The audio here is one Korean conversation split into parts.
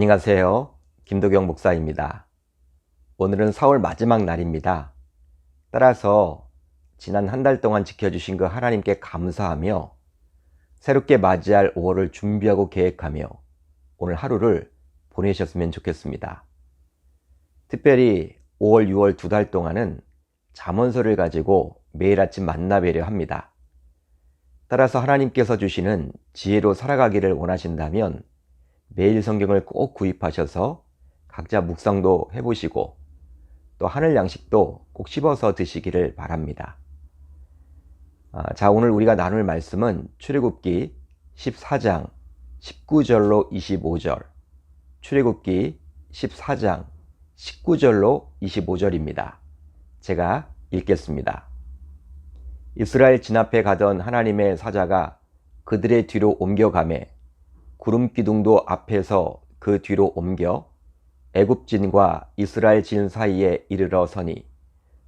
안녕하세요. 김도경 목사입니다. 오늘은 4월 마지막 날입니다. 따라서 지난 한 달 동안 지켜주신 그 하나님께 감사하며 새롭게 맞이할 5월을 준비하고 계획하며 오늘 하루를 보내셨으면 좋겠습니다. 특별히 5월, 6월 2달 동안은 잠언서를 가지고 매일 아침 만나 뵈려 합니다. 따라서 하나님께서 주시는 지혜로 살아가기를 원하신다면 매일 성경을 꼭 구입하셔서 각자 묵상도 해보시고 또 하늘 양식도 꼭 씹어서 드시기를 바랍니다. 자, 오늘 우리가 나눌 말씀은 출애굽기 14장 19절로 25절, 출애굽기 14장 19절로 25절입니다. 제가 읽겠습니다. 이스라엘 진 앞에 가던 하나님의 사자가 그들의 뒤로 옮겨가매 구름 기둥도 앞에서 그 뒤로 옮겨 애굽진과 이스라엘 진 사이에 이르러 서니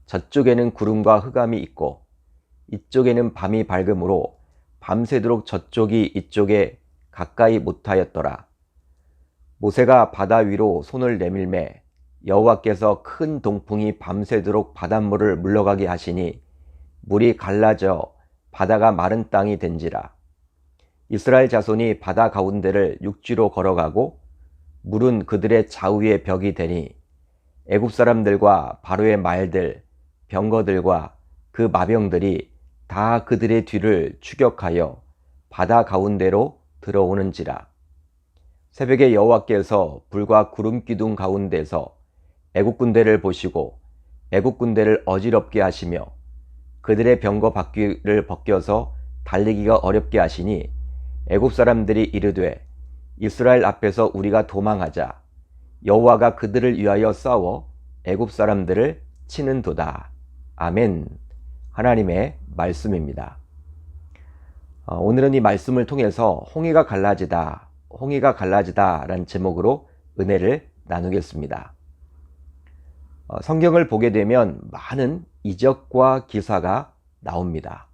저쪽에는 구름과 흑암이 있고 이쪽에는 밤이 밝음으로 밤새도록 저쪽이 이쪽에 가까이 못하였더라. 모세가 바다 위로 손을 내밀매 여호와께서 큰 동풍이 밤새도록 바닷물을 물러가게 하시니 물이 갈라져 바다가 마른 땅이 된지라. 이스라엘 자손이 바다 가운데를 육지로 걸어가고 물은 그들의 좌우에 벽이 되니 애굽 사람들과 바로의 말들, 병거들과 그 마병들이 다 그들의 뒤를 추격하여 바다 가운데로 들어오는지라. 새벽에 여호와께서 불과 구름 기둥 가운데서 애굽 군대를 보시고 애굽 군대를 어지럽게 하시며 그들의 병거 바퀴를 벗겨서 달리기가 어렵게 하시니 애굽 사람들이 이르되 이스라엘 앞에서 우리가 도망하자. 여호와가 그들을 위하여 싸워 애굽 사람들을 치는도다. 아멘. 하나님의 말씀입니다. 오늘은 이 말씀을 통해서 홍해가 갈라지다, 홍해가 갈라지다 라는 제목으로 은혜를 나누겠습니다. 성경을 보게 되면 많은 이적과 기사가 나옵니다.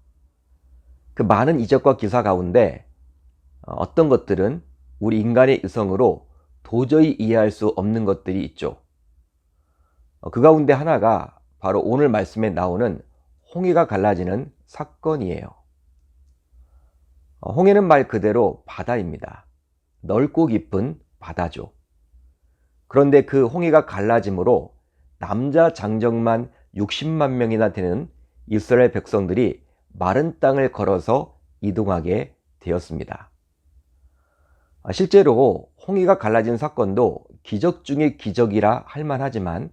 그 많은 이적과 기사 가운데 어떤 것들은 우리 인간의 이성으로 도저히 이해할 수 없는 것들이 있죠. 그 가운데 하나가 바로 오늘 말씀에 나오는 홍해가 갈라지는 사건이에요. 홍해는 말 그대로 바다입니다. 넓고 깊은 바다죠. 그런데 그 홍해가 갈라짐으로 남자 장정만 60만 명이나 되는 이스라엘 백성들이 마른 땅을 걸어서 이동하게 되었습니다. 실제로 홍해가 갈라진 사건도 기적 중의 기적이라 할 만하지만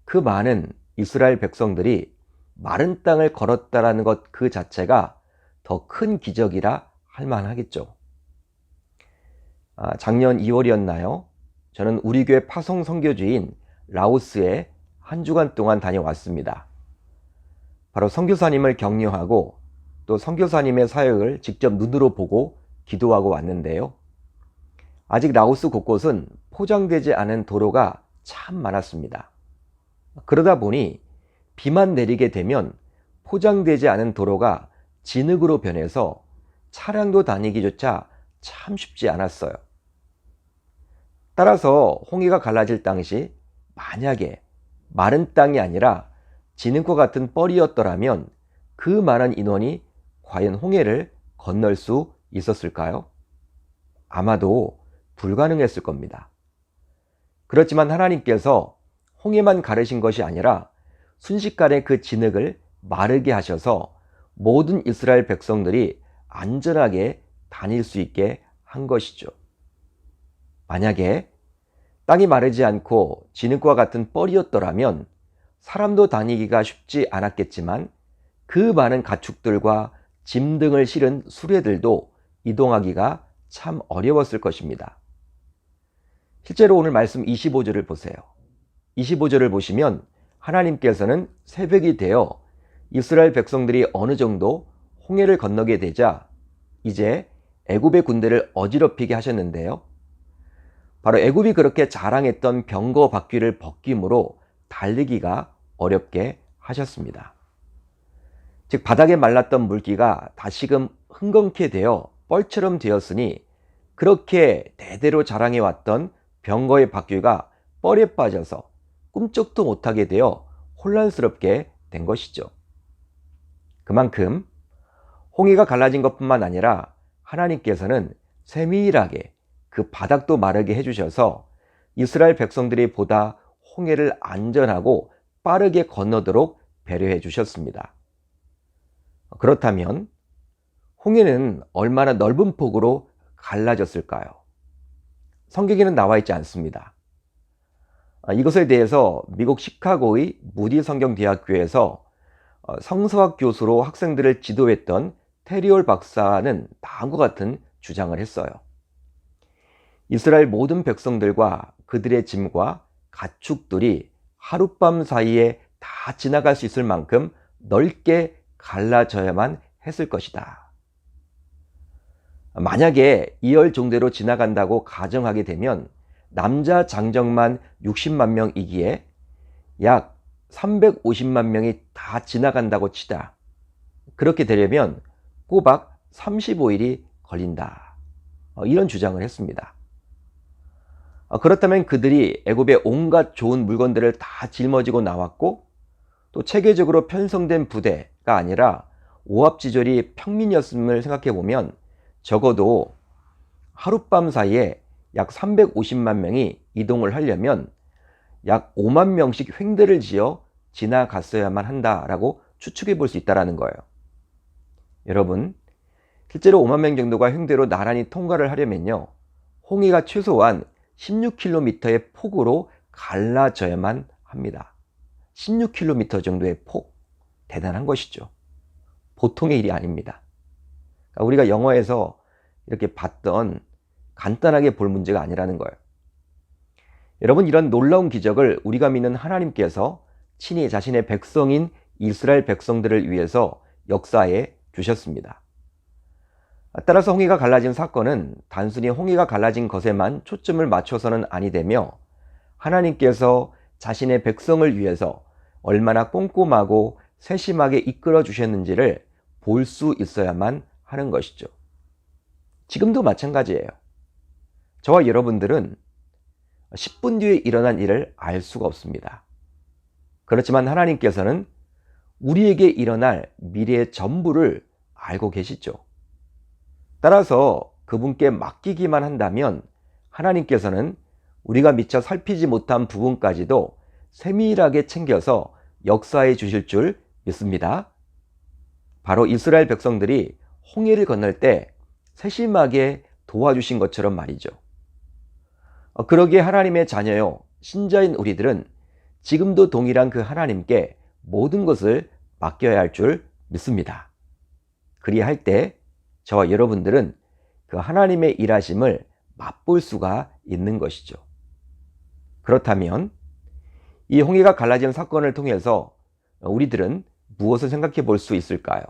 그 많은 이스라엘 백성들이 마른 땅을 걸었다라는 것 그 자체가 더 큰 기적이라 할 만하겠죠. 작년 2월이었나요? 저는 우리 교회 파송 선교지인 라오스에 한 주간 동안 다녀왔습니다. 바로 선교사님을 격려하고 또 선교사님의 사역을 직접 눈으로 보고 기도하고 왔는데요. 아직 라오스 곳곳은 포장되지 않은 도로가 참 많았습니다. 그러다 보니 비만 내리게 되면 포장되지 않은 도로가 진흙으로 변해서 차량도 다니기조차 참 쉽지 않았어요. 따라서 홍해가 갈라질 당시 만약에 마른 땅이 아니라 진흙과 같은 뻘이었더라면 그 많은 인원이 과연 홍해를 건널 수 있었을까요? 아마도 불가능했을 겁니다. 그렇지만 하나님께서 홍해만 가르신 것이 아니라 순식간에 그 진흙을 마르게 하셔서 모든 이스라엘 백성들이 안전하게 다닐 수 있게 한 것이죠. 만약에 땅이 마르지 않고 진흙과 같은 뻘이었더라면 사람도 다니기가 쉽지 않았겠지만 그 많은 가축들과 짐 등을 실은 수레들도 이동하기가 참 어려웠을 것입니다. 실제로 오늘 말씀 25절을 보세요. 25절을 보시면 하나님께서는 새벽이 되어 이스라엘 백성들이 어느 정도 홍해를 건너게 되자 이제 애굽의 군대를 어지럽히게 하셨는데요. 바로 애굽이 그렇게 자랑했던 병거 바퀴를 벗김으로 달리기가 어렵게 하셨습니다. 즉 바닥에 말랐던 물기가 다시금 흥건케 되어 뻘처럼 되었으니 그렇게 대대로 자랑해왔던 병거의 바퀴가 뻘에 빠져서 꿈쩍도 못하게 되어 혼란스럽게 된 것이죠. 그만큼 홍해가 갈라진 것뿐만 아니라 하나님께서는 세밀하게 그 바닥도 마르게 해주셔서 이스라엘 백성들이 보다 홍해를 안전하고 빠르게 건너도록 배려해 주셨습니다. 그렇다면 홍해는 얼마나 넓은 폭으로 갈라졌을까요? 성경에는 나와 있지 않습니다. 이것에 대해서 미국 시카고의 무디 성경대학교에서 성서학 교수로 학생들을 지도했던 테리올 박사는 다음과 같은 주장을 했어요. 이스라엘 모든 백성들과 그들의 짐과 가축들이 하룻밤 사이에 다 지나갈 수 있을 만큼 넓게 갈라져야만 했을 것이다. 만약에 2열 정도로 지나간다고 가정하게 되면 남자 장정만 60만 명이기에 약 350만 명이 다 지나간다고 치다. 그렇게 되려면 꼬박 35일이 걸린다. 이런 주장을 했습니다. 그렇다면 그들이 애굽의 온갖 좋은 물건들을 다 짊어지고 나왔고 또 체계적으로 편성된 부대가 아니라 오합지졸이 평민이었음을 생각해 보면 적어도 하룻밤 사이에 약 350만 명이 이동을 하려면 약 5만 명씩 횡대를 지어 지나갔어야만 한다라고 추측해 볼 수 있다는 거예요. 여러분, 실제로 5만 명 정도가 횡대로 나란히 통과를 하려면요, 홍해가 최소한 16km의 폭으로 갈라져야만 합니다. 16km 정도의 폭, 대단한 것이죠. 보통의 일이 아닙니다. 우리가 영화에서 이렇게 봤던 간단하게 볼 문제가 아니라는 거예요. 여러분, 이런 놀라운 기적을 우리가 믿는 하나님께서 친히 자신의 백성인 이스라엘 백성들을 위해서 역사해 주셨습니다. 따라서 홍해가 갈라진 사건은 단순히 홍해가 갈라진 것에만 초점을 맞춰서는 아니되며 하나님께서 자신의 백성을 위해서 얼마나 꼼꼼하고 세심하게 이끌어 주셨는지를 볼 수 있어야만 하는 것이죠. 지금도 마찬가지예요. 저와 여러분들은 10분 뒤에 일어난 일을 알 수가 없습니다. 그렇지만 하나님께서는 우리에게 일어날 미래의 전부를 알고 계시죠. 따라서 그분께 맡기기만 한다면 하나님께서는 우리가 미처 살피지 못한 부분까지도 세밀하게 챙겨서 역사해 주실 줄 믿습니다. 바로 이스라엘 백성들이 홍해를 건널 때 세심하게 도와주신 것처럼 말이죠. 그러기에 하나님의 자녀요, 신자인 우리들은 지금도 동일한 그 하나님께 모든 것을 맡겨야 할 줄 믿습니다. 그리할 때 저와 여러분들은 그 하나님의 일하심을 맛볼 수가 있는 것이죠. 그렇다면 이 홍해가 갈라진 사건을 통해서 우리들은 무엇을 생각해 볼 수 있을까요?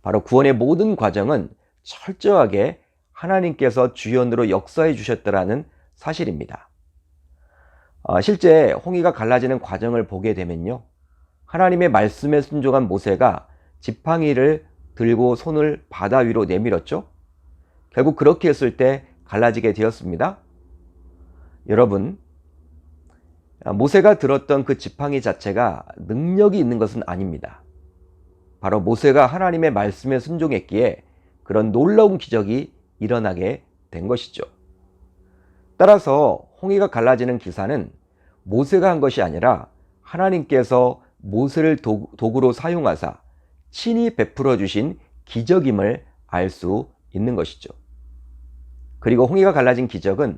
바로 구원의 모든 과정은 철저하게 하나님께서 주연으로 역사해 주셨다라는 사실입니다. 실제 홍해가 갈라지는 과정을 보게 되면요, 하나님의 말씀에 순종한 모세가 지팡이를 들고 손을 바다 위로 내밀었죠. 결국 그렇게 했을 때 갈라지게 되었습니다. 여러분, 모세가 들었던 그 지팡이 자체가 능력이 있는 것은 아닙니다. 바로 모세가 하나님의 말씀에 순종했기에 그런 놀라운 기적이 일어나게 된 것이죠. 따라서 홍해가 갈라지는 기사는 모세가 한 것이 아니라 하나님께서 모세를 도구로 사용하사 친히 베풀어 주신 기적임을 알 수 있는 것이죠. 그리고 홍해가 갈라진 기적은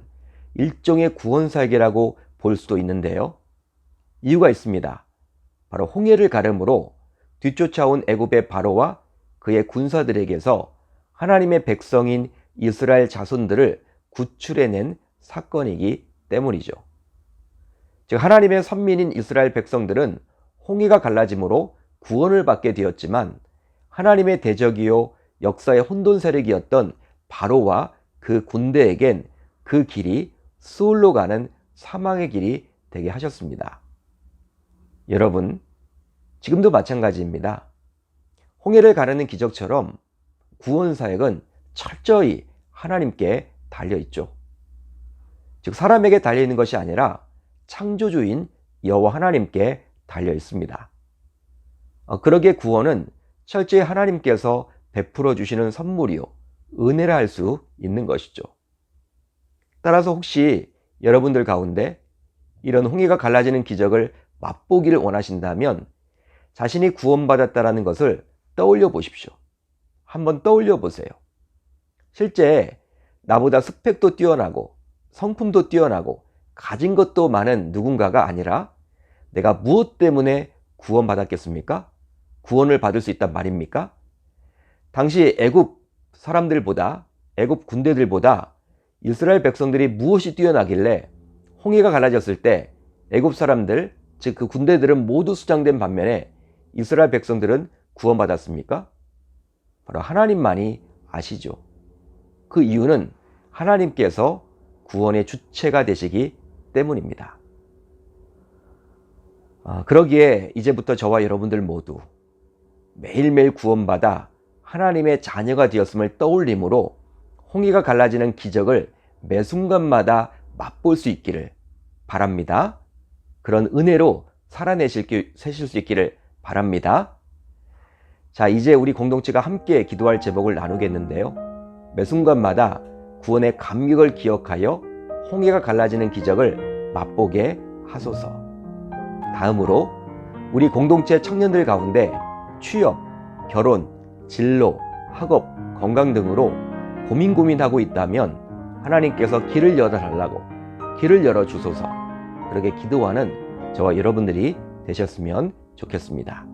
일종의 구원사역이라고 볼 수도 있는데요. 이유가 있습니다. 바로 홍해를 가름으로 뒤쫓아온 애굽의 바로와 그의 군사들에게서 하나님의 백성인 이스라엘 자손들을 구출해낸 사건이기 때문이죠. 즉 하나님의 선민인 이스라엘 백성들은 홍해가 갈라짐으로 구원을 받게 되었지만 하나님의 대적이요 역사의 혼돈 세력이었던 바로와 그 군대에겐 그 길이 수올로 가는 사망의 길이 되게 하셨습니다. 여러분, 지금도 마찬가지입니다. 홍해를 가르는 기적처럼 구원 사역은 철저히 하나님께 달려 있죠. 즉 사람에게 달려 있는 것이 아니라 창조주인 여호와 하나님께 달려 있습니다. 그러기에 구원은 철저히 하나님께서 베풀어 주시는 선물이요, 은혜라 할 수 있는 것이죠. 따라서 혹시 여러분들 가운데 이런 홍해가 갈라지는 기적을 맛보기를 원하신다면 자신이 구원받았다라는 것을 떠올려 보십시오. 한번 떠올려 보세요. 실제 나보다 스펙도 뛰어나고 성품도 뛰어나고 가진 것도 많은 누군가가 아니라 내가 무엇 때문에 구원받았겠습니까? 구원을 받을 수 있단 말입니까? 당시 애굽 사람들보다, 애굽 군대들보다 이스라엘 백성들이 무엇이 뛰어나길래 홍해가 갈라졌을 때 애굽 사람들, 즉 그 군대들은 모두 수장된 반면에 이스라엘 백성들은 구원받았습니까? 바로 하나님만이 아시죠. 그 이유는 하나님께서 구원의 주체가 되시기 때문입니다. 그러기에 이제부터 저와 여러분들 모두 매일매일 구원받아 하나님의 자녀가 되었음을 떠올림으로 홍해가 갈라지는 기적을 매 순간마다 맛볼 수 있기를 바랍니다. 그런 은혜로 살아내실 수 있기를 바랍니다. 자, 이제 우리 공동체가 함께 기도할 제목을 나누겠는데요. 매 순간마다 구원의 감격을 기억하여 홍해가 갈라지는 기적을 맛보게 하소서. 다음으로 우리 공동체 청년들 가운데 취업, 결혼, 진로, 학업, 건강 등으로 고민하고 있다면 하나님께서 길을 열어달라고, 길을 열어주소서, 그렇게 기도하는 저와 여러분들이 되셨으면 좋겠습니다.